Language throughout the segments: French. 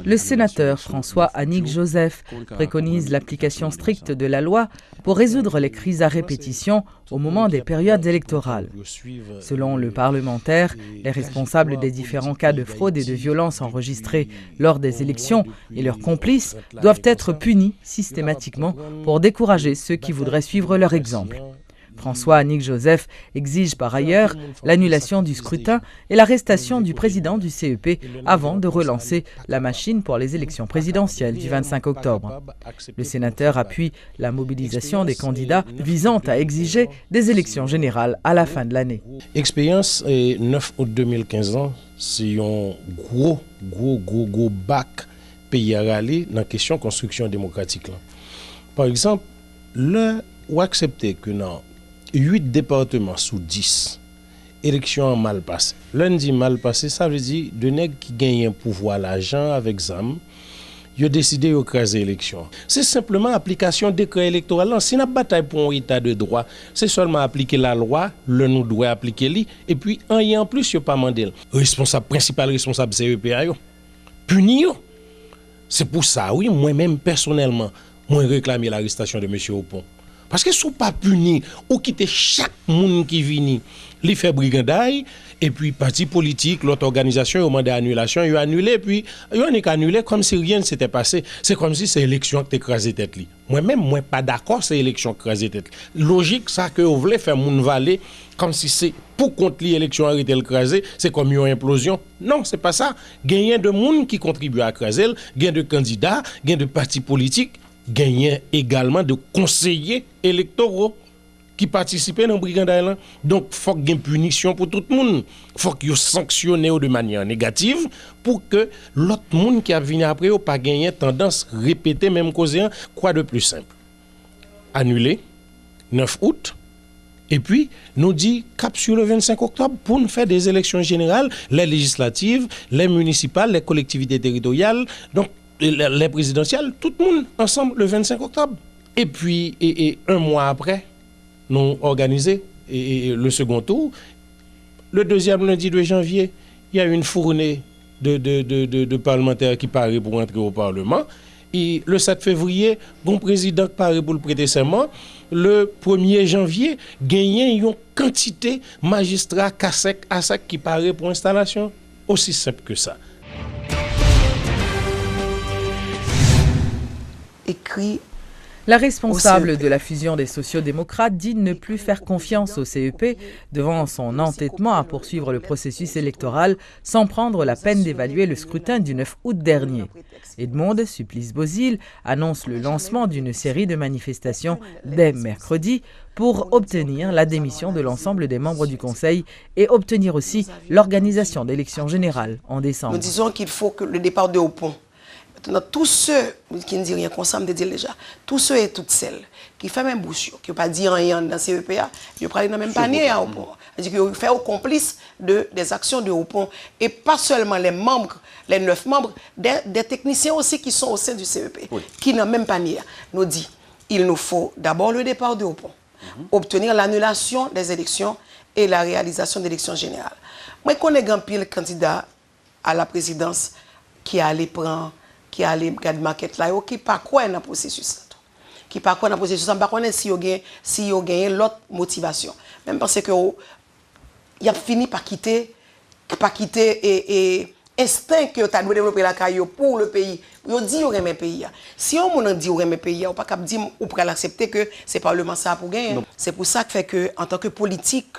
Le sénateur François Annick Joseph préconise l'application stricte de la loi pour résoudre les crises à répétition au moment des périodes électorales. Selon le parlementaire, les responsables des différents cas de fraude et de violence enregistrés lors des élections et leurs complices doivent être punis systématiquement pour décourager ceux qui voudraient suivre leur exemple. François Annick Joseph exige par ailleurs l'annulation du scrutin et l'arrestation du président du CEP avant de relancer la machine pour les élections présidentielles du 25 octobre. Le sénateur appuie la mobilisation des candidats visant à exiger des élections générales à la fin de l'année. Expérience 9 août 2015, c'est un gros bac pays à râler dans la question de construction démocratique. Par exemple, ou accepter que dans 8 départements sous 10, élections mal passées. Lundi mal passé, ça veut dire de nègres qui gagnent un pouvoir l'argent avec ZAM, ils ont décidé de craser l'élection. C'est simplement application décret électoral. Si nous bataille pour un état de droit, c'est seulement appliquer la loi, le nous doit appliquer li, et puis en plus, il n'y a pas mandel. Principal responsable CEPA, punir. C'est pour ça, oui, moi-même personnellement, moi réclamer l'arrestation de M. Opon. Parce que si vous pas puni, ou quitter chaque monde qui vient, les fait brigandaille, et puis parti politique, l'autre organisation, ils ont demandé annulation, ils ont annulé, puis ils ont annulé comme si rien ne s'était passé. C'est comme si c'est l'élection qui écrasé tête. Moi-même, moi pas d'accord, c'est l'élection qui écrasé tête. Logique, ça que vous voulez faire moun valer, comme si c'est pour contre l'élection arrêter le craser, c'est comme une implosion. Non, c'est pas ça. Gagnent de monde qui contribue à craser, gagnent de candidats, gagnent de partis politiques, gagnent également de conseillers électoraux qui participaient dans le brigandage. Donc, il faut qu'il y ait une punition pour tout le monde. Il faut qu'il y ait sanctionné de manière négative pour que l'autre monde qui a venu après n'a pas gagné tendance à répéter même cause. Quoi de plus simple? Annuler 9 août. Et puis, nous dit cap sur le 25 octobre pour nous faire des élections générales, les législatives, les municipales, les collectivités territoriales. Donc, les présidentielles, tout le monde ensemble le 25 octobre. Et puis, et un mois après, nous organisons le second tour. Le deuxième lundi de janvier, il y a une fournée de parlementaires qui paraît pour entrer au Parlement. Et le 7 février, bon président paraît pour le prêter serment. Le 1er janvier, gagné une quantité magistrat à sec qui paraît pour installation. Aussi simple que ça. Écrit. La responsable de la fusion des sociaux-démocrates dit ne plus faire confiance au CEP devant son entêtement à poursuivre le processus électoral sans prendre la peine d'évaluer le scrutin du 9 août dernier. Edmond Supplice-Bozil annonce le lancement d'une série de manifestations dès mercredi pour obtenir la démission de l'ensemble des membres du Conseil et obtenir aussi l'organisation d'élections générales en décembre. Nous disons qu'il faut que le départ de Opon. Maintenant, tous ceux qui ne disent rien, qu'on semble dire déjà, tous ceux et toutes celles qui font même bouche, qui ne pas dire rien dans CEPA, ils parlent dans le même panier à Opon. C'est-à-dire qu'ils font complice des actions de Opon. Et pas seulement les membres, les 9 membres, des techniciens aussi qui sont au sein du CEP, qui n'ont même panier. Nous dit, il nous faut d'abord le départ de Opon, obtenir l'annulation des élections et la réalisation d'élections générales. Moi, je connais un pile candidat à la présidence qui allait prendre qui a les gars de maquette là, qui pas quoi dans le processus. Qui pas quoi dans le processus, on pas connaît si yo gagne l'autre motivation. Même parce que il a fini par quitter et instinct que tu as développé la caillou pour le pays. Yo dit yo remet pays. Si on dit yo remet pays, on pas cap dire ou pour l'accepter que c'est parlement ça pour gagner. C'est pour ça que fait que en tant que politique,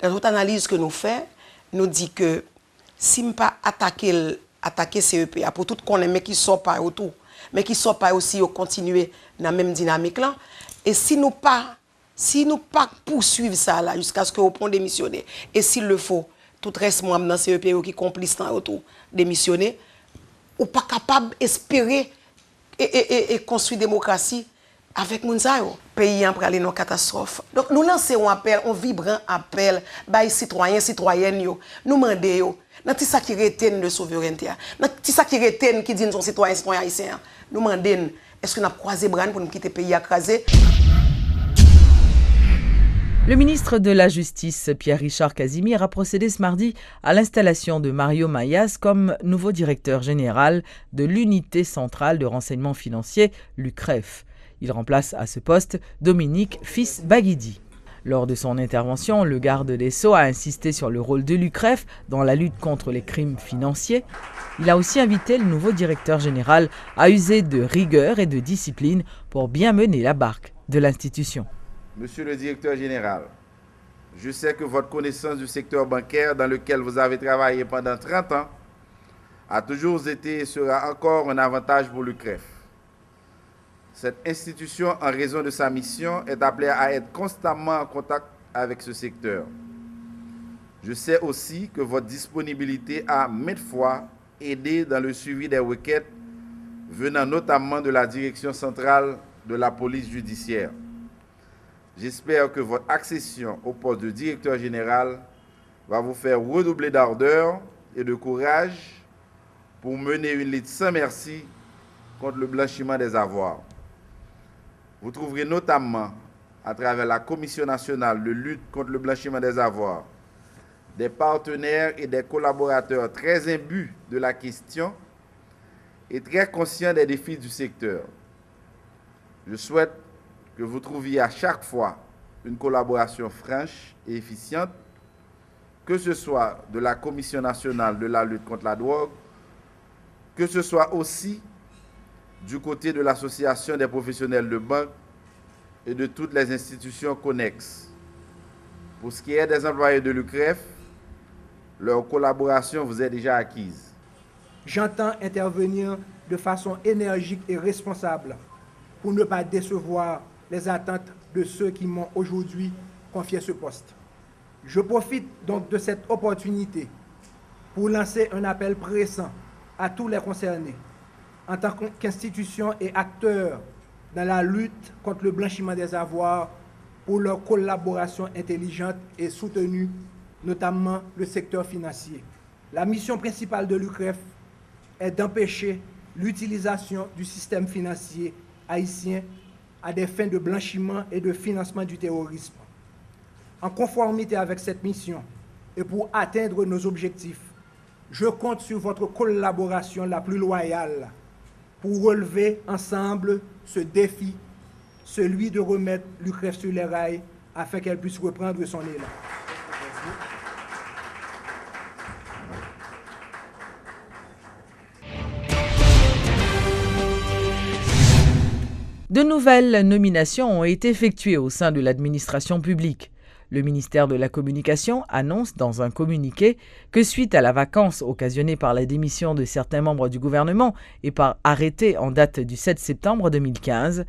dans toute analyse que nous fait, nous dit que si on pas attaquer CEPA pour tout qu'on aime qui sort pas autour mais qui sort pas aussi au continuer dans la même dynamique là et si nous pas poursuivre ça là jusqu'à ce que au point démissionner et s'il le faut tout reste membre dans CEPA qui complice dans autour démissionner ou pas capable espérer et construire démocratie avec Mounsayo. Pays en aller dans catastrophe. Donc nous lançons un appel, un vibrant appel by citoyens citoyennes yo. Nous mandons yo dans tout ça qui retient de souveraineté. Dans tout ça qui retient qui dit nous sommes citoyens haïtiens. Nous demandons est-ce que nous avons croisé bras pour nous quitter le pays à craser. Le ministre de la Justice, Pierre-Richard Casimir, a procédé ce mardi à l'installation de Mario Mayas comme nouveau directeur général de l'unité centrale de renseignement financier, l'UCREF. Il remplace à ce poste Dominique Fils-Baguidi. Lors de son intervention, le garde des Sceaux a insisté sur le rôle de l'UCREF dans la lutte contre les crimes financiers. Il a aussi invité le nouveau directeur général à user de rigueur et de discipline pour bien mener la barque de l'institution. Monsieur le directeur général, je sais que votre connaissance du secteur bancaire dans lequel vous avez travaillé pendant 30 ans a toujours été et sera encore un avantage pour l'UCREF. Cette institution, en raison de sa mission, est appelée à être constamment en contact avec ce secteur. Je sais aussi que votre disponibilité a maintes fois aidé dans le suivi des requêtes venant notamment de la direction centrale de la police judiciaire. J'espère que votre accession au poste de directeur général va vous faire redoubler d'ardeur et de courage pour mener une lutte sans merci contre le blanchiment des avoirs. Vous trouverez notamment, à travers la Commission nationale de lutte contre le blanchiment des avoirs, des partenaires et des collaborateurs très imbus de la question et très conscients des défis du secteur. Je souhaite que vous trouviez à chaque fois une collaboration franche et efficiente, que ce soit de la Commission nationale de la lutte contre la drogue, que ce soit aussi du côté de l'Association des professionnels de banque et de toutes les institutions connexes. Pour ce qui est des employés de l'UCREF, leur collaboration vous est déjà acquise. J'entends intervenir de façon énergique et responsable pour ne pas décevoir les attentes de ceux qui m'ont aujourd'hui confié ce poste. Je profite donc de cette opportunité pour lancer un appel pressant à tous les concernés, en tant qu'institution et acteurs dans la lutte contre le blanchiment des avoirs, pour leur collaboration intelligente et soutenue, notamment le secteur financier. La mission principale de l'UCREF est d'empêcher l'utilisation du système financier haïtien à des fins de blanchiment et de financement du terrorisme. En conformité avec cette mission et pour atteindre nos objectifs, je compte sur votre collaboration la plus loyale pour relever ensemble ce défi, celui de remettre l'UCREF sur les rails afin qu'elle puisse reprendre son élan. De nouvelles nominations ont été effectuées au sein de l'administration publique. Le ministère de la Communication annonce dans un communiqué que suite à la vacance occasionnée par la démission de certains membres du gouvernement et par arrêté en date du 7 septembre 2015,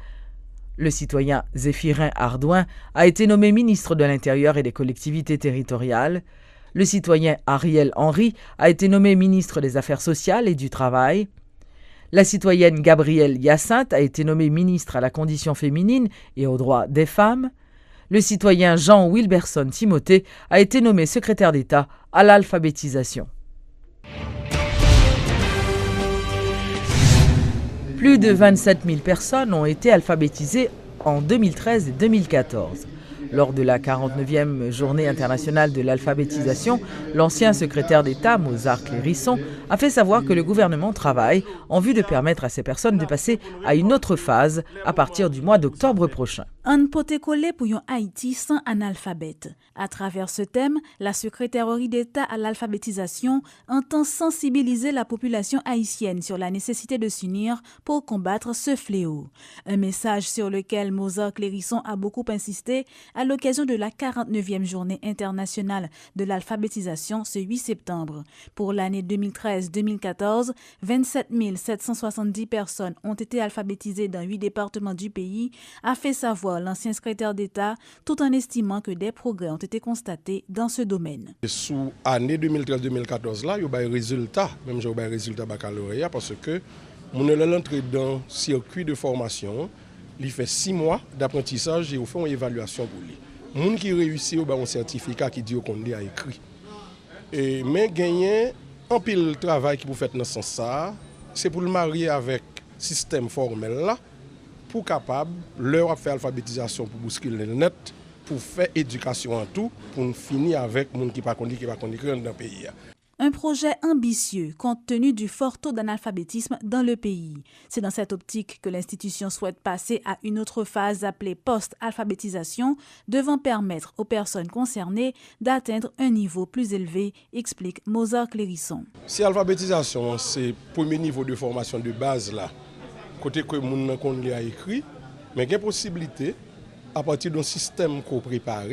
le citoyen Zéphirin Ardouin a été nommé ministre de l'Intérieur et des collectivités territoriales. Le citoyen Ariel Henry a été nommé ministre des Affaires sociales et du Travail. La citoyenne Gabrielle Hyacinthe a été nommée ministre à la condition féminine et aux droits des femmes. Le citoyen Jean Wilberson Timothée a été nommé secrétaire d'État à l'alphabétisation. Plus de 27 000 personnes ont été alphabétisées en 2013 et 2014. Lors de la 49e journée internationale de l'alphabétisation, l'ancien secrétaire d'État, Mozart Clérisson, a fait savoir que le gouvernement travaille en vue de permettre à ces personnes de passer à une autre phase à partir du mois d'octobre prochain. Un poté-collé pour un Haïti sans analphabète. À travers ce thème, la secrétairerie d'État à l'alphabétisation entend sensibiliser la population haïtienne sur la nécessité de s'unir pour combattre ce fléau. Un message sur lequel Mozart Clérisson a beaucoup insisté à l'occasion de la 49e journée internationale de l'alphabétisation ce 8 septembre. Pour l'année 2013-2014, 27 770 personnes ont été alphabétisées dans 8 départements du pays, a fait savoir l'ancien secrétaire d'État, tout en estimant que des progrès ont été constatés dans ce domaine. Sous l'année 2013-2014, là, il y a des résultats, même j'ai des résultats baccalauréat, parce que on est l'entrée dans un circuit de formation. Il fait 6 mois d'apprentissage et on fait une évaluation pour lui. Les gens qui réussissent, ils ont un certificat qui dit qu'on a écrit. Mais gagner un pile travail qui vous fait dans ce sens, c'est pour le marier avec le système formel là, pour capable leur faire alphabétisation pour bousculer le net, pour faire éducation en tout, pour finir avec les gens qui ne connaissent pas dans le pays. Un projet ambitieux compte tenu du fort taux d'analphabétisme dans le pays. C'est dans cette optique que l'institution souhaite passer à une autre phase appelée post-alphabétisation, devant permettre aux personnes concernées d'atteindre un niveau plus élevé, explique Mozart Clérisson. Si l'alphabétisation, c'est le premier niveau de formation de base, là, côté que les gens a écrit, mais il y a une possibilité, à partir d'un système qu'on prépare,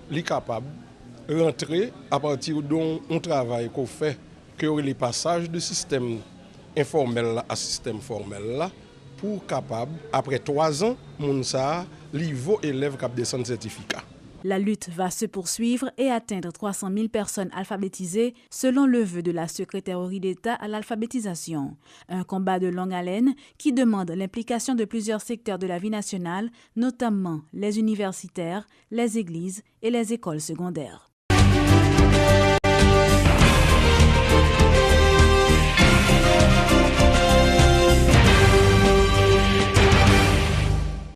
les capable rentrer à partir d'un travail qu'on fait, que les passages de système informel à système formel pour capable, après 3 ans, mon ça, niveau élève cap descendre certificat. La lutte va se poursuivre et atteindre 300 000 personnes alphabétisées, selon le vœu de la secrétairerie d'État à l'alphabétisation. Un combat de longue haleine qui demande l'implication de plusieurs secteurs de la vie nationale, notamment les universitaires, les églises et les écoles secondaires.